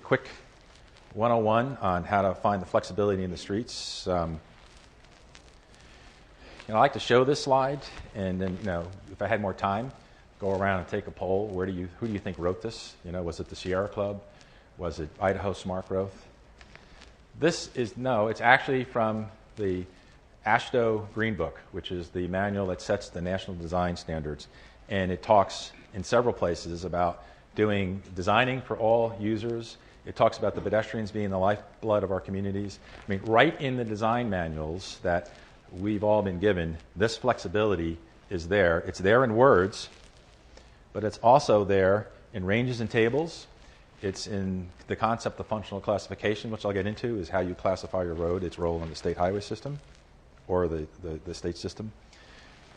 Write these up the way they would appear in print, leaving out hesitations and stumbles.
quick 101 on how to find the flexibility in the streets. I like to show this slide, and then if I had more time, go around and take a poll. Who do you think wrote this? Was it the Sierra Club? Was it Idaho Smart Growth? It's actually from the AASHTO Green Book, which is the manual that sets the national design standards. And it talks in several places about designing for all users. It talks about the pedestrians being the lifeblood of our communities. Right in the design manuals that we've all been given, this flexibility is there. It's there in words, but it's also there in ranges and tables. It's in the concept of functional classification, which I'll get into, is how you classify your road, its role in the state highway system or the state system.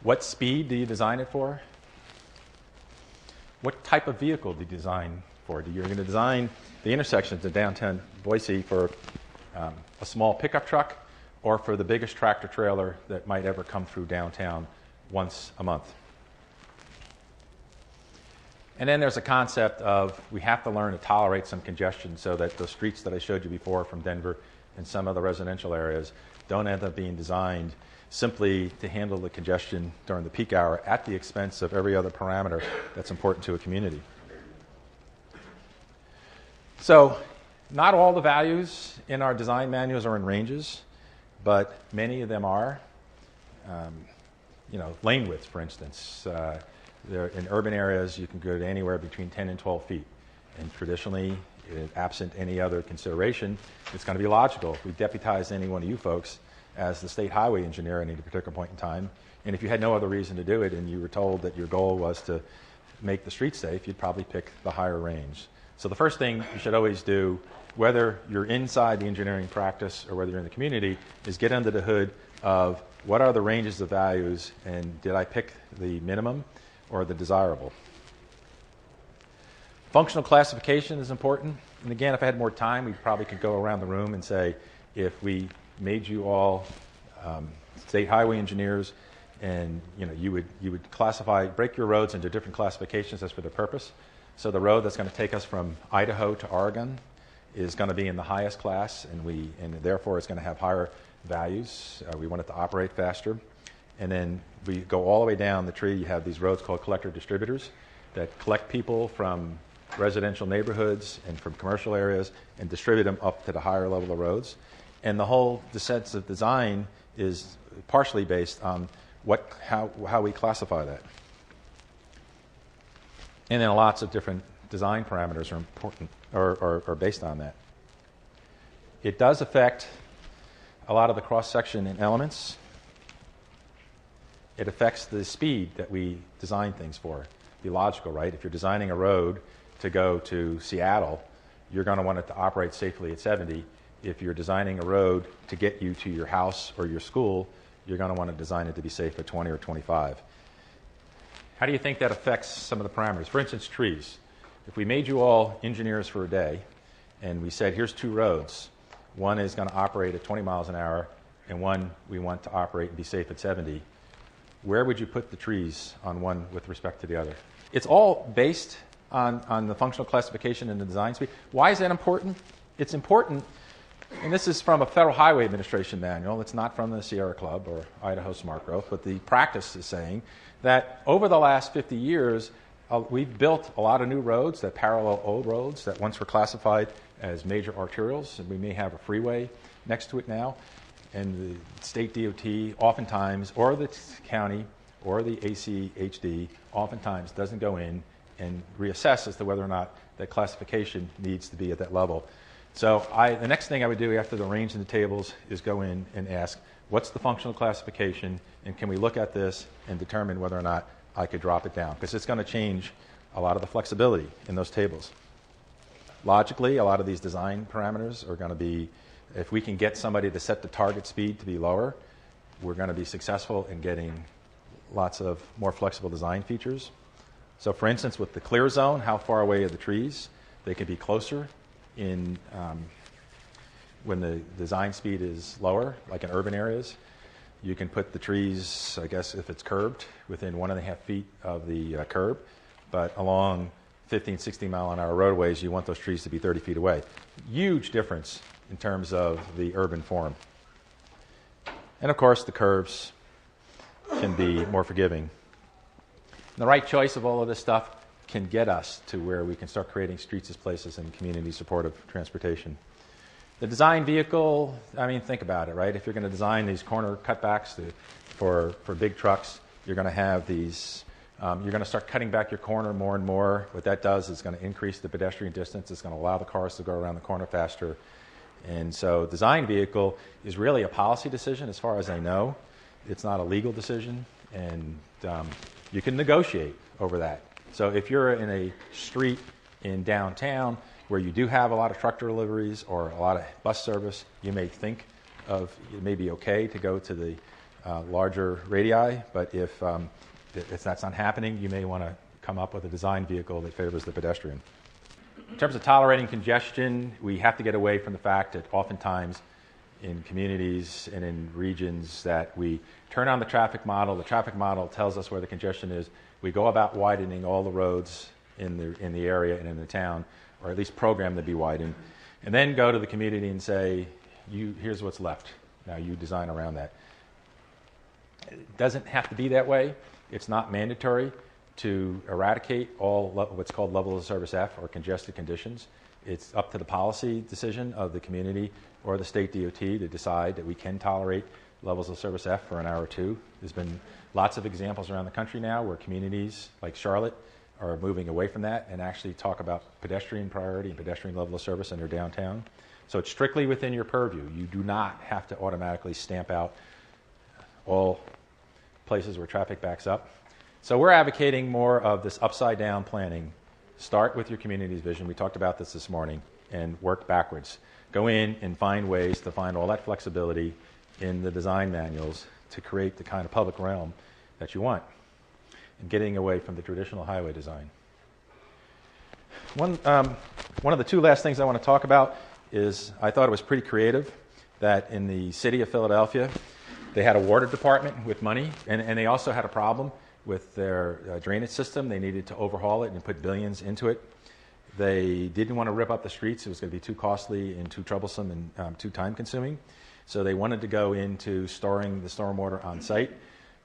What speed do you design it for? What type of vehicle do you design for? You're going to design the intersections in downtown Boise for a small pickup truck or for the biggest tractor trailer that might ever come through downtown once a month. And then there's a concept of we have to learn to tolerate some congestion so that the streets that I showed you before from Denver and some other residential areas don't end up being designed simply to handle the congestion during the peak hour at the expense of every other parameter that's important to a community. So not all the values in our design manuals are in ranges, but many of them are. Lane width, for instance. In urban areas, you can go to anywhere between 10 and 12 feet. And traditionally, absent any other consideration, it's going to be logical. If we deputize any one of you folks as the state highway engineer at any particular point in time, and if you had no other reason to do it and you were told that your goal was to make the street safe, you'd probably pick the higher range. So the first thing you should always do, whether you're inside the engineering practice or whether you're in the community, is get under the hood of what are the ranges of values and did I pick the minimum or the desirable. Functional classification is important. And again, if I had more time, we probably could go around the room and say, if we made you all state highway engineers and you would break your roads into different classifications as for the purpose. So the road that's going to take us from Idaho to Oregon is going to be in the highest class, and therefore it's going to have higher values. We want it to operate faster. And then we go all the way down the tree. You have these roads called collector distributors that collect people from residential neighborhoods and from commercial areas and distribute them up to the higher level of roads. And the whole sense of design is partially based on how we classify that. And then lots of different design parameters are important or are based on that. It does affect a lot of the cross-section and elements. It affects the speed that we design things for. Be logical, right? If you're designing a road to go to Seattle, you're going to want it to operate safely at 70. If you're designing a road to get you to your house or your school, you're going to want to design it to be safe at 20 or 25. How do you think that affects some of the parameters? For instance, trees. If we made you all engineers for a day and we said, here's two roads. One is going to operate at 20 miles an hour and one we want to operate and be safe at 70. Where would you put the trees on one with respect to the other? It's all based on the functional classification and the design speed. Why is that important? It's important, and this is from a Federal Highway Administration manual. It's not from the Sierra Club or Idaho Smart Growth, but the practice is saying that over the last 50 years, we've built a lot of new roads that parallel old roads that once were classified as major arterials, and we may have a freeway next to it now. And the state DOT oftentimes, or the county, or the ACHD, oftentimes doesn't go in and reassess as to whether or not that classification needs to be at that level. So the next thing I would do after the range in the tables is go in and ask, what's the functional classification, and can we look at this and determine whether or not I could drop it down? Because it's going to change a lot of the flexibility in those tables. Logically, a lot of these design parameters are going to be, if we can get somebody to set the target speed to be lower, we're going to be successful in getting lots of more flexible design features. So for instance, with the clear zone, how far away are the trees? They can be closer when the design speed is lower, like in urban areas. You can put the trees, I guess, if it's curbed, within 1.5 feet of the curb, but along 15, 16 mile an hour roadways, you want those trees to be 30 feet away. Huge difference in terms of the urban form. And of course, the curves can be more forgiving. And the right choice of all of this stuff can get us to where we can start creating streets as places and community supportive transportation. The design vehicle, I mean, think about it, right? If you're going to design these corner cutbacks for big trucks, you're going to have these, you're going to start cutting back your corner more and more. What that does is going to increase the pedestrian distance. It's going to allow the cars to go around the corner faster. And so design vehicle is really a policy decision as far as I know. It's not a legal decision, and you can negotiate over that. So if you're in a street in downtown where you do have a lot of truck deliveries or a lot of bus service, you may think of it may be okay to go to the larger radii, but if that's not happening, you may want to come up with a design vehicle that favors the pedestrian. In terms of tolerating congestion, we have to get away from the fact that oftentimes in communities and in regions that we turn on the traffic model. The traffic model tells us where the congestion is. We go about widening all the roads in the area and in the town, or at least program to be widened, and then go to the community and say, here's what's left. Now you design around that. It doesn't have to be that way. It's not mandatory to eradicate all what's called level of service F or congested conditions. It's up to the policy decision of the community or the state DOT to decide that we can tolerate levels of service F for an hour or two. There's been lots of examples around the country now where communities like Charlotte are moving away from that and actually talk about pedestrian priority and pedestrian level of service in their downtown. So it's strictly within your purview. You do not have to automatically stamp out all places where traffic backs up. So we're advocating more of this upside-down planning. Start with your community's vision. We talked about this morning, and work backwards. Go in and find ways to find all that flexibility in the design manuals to create the kind of public realm that you want, and getting away from the traditional highway design. One of the two last things I want to talk about is I thought it was pretty creative that in the city of Philadelphia, they had a water department with money, and they also had a problem with their drainage system. They needed to overhaul it and put billions into it. They didn't want to rip up the streets. It was going to be too costly and too troublesome and too time-consuming. So they wanted to go into storing the stormwater on site.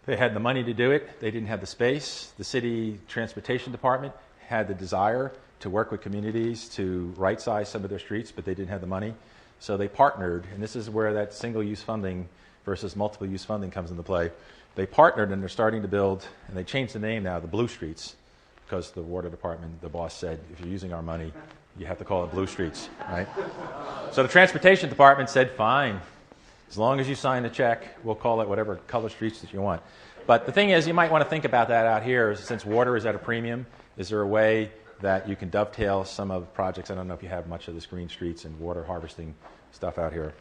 They had the money to do it. They didn't have the space. The city transportation department had the desire to work with communities to right-size some of their streets, but they didn't have the money. So they partnered, and this is where that single-use funding versus multiple-use funding comes into play. They partnered, and they're starting to build, and they changed the name now, the Blue Streets, because the water department, the boss said, if you're using our money, you have to call it Blue Streets, right? So the transportation department said, fine, as long as you sign the check, we'll call it whatever color streets that you want. But the thing is, you might want to think about that out here, since water is at a premium. Is there a way that you can dovetail some of the projects? I don't know if you have much of this green streets and water harvesting stuff out here.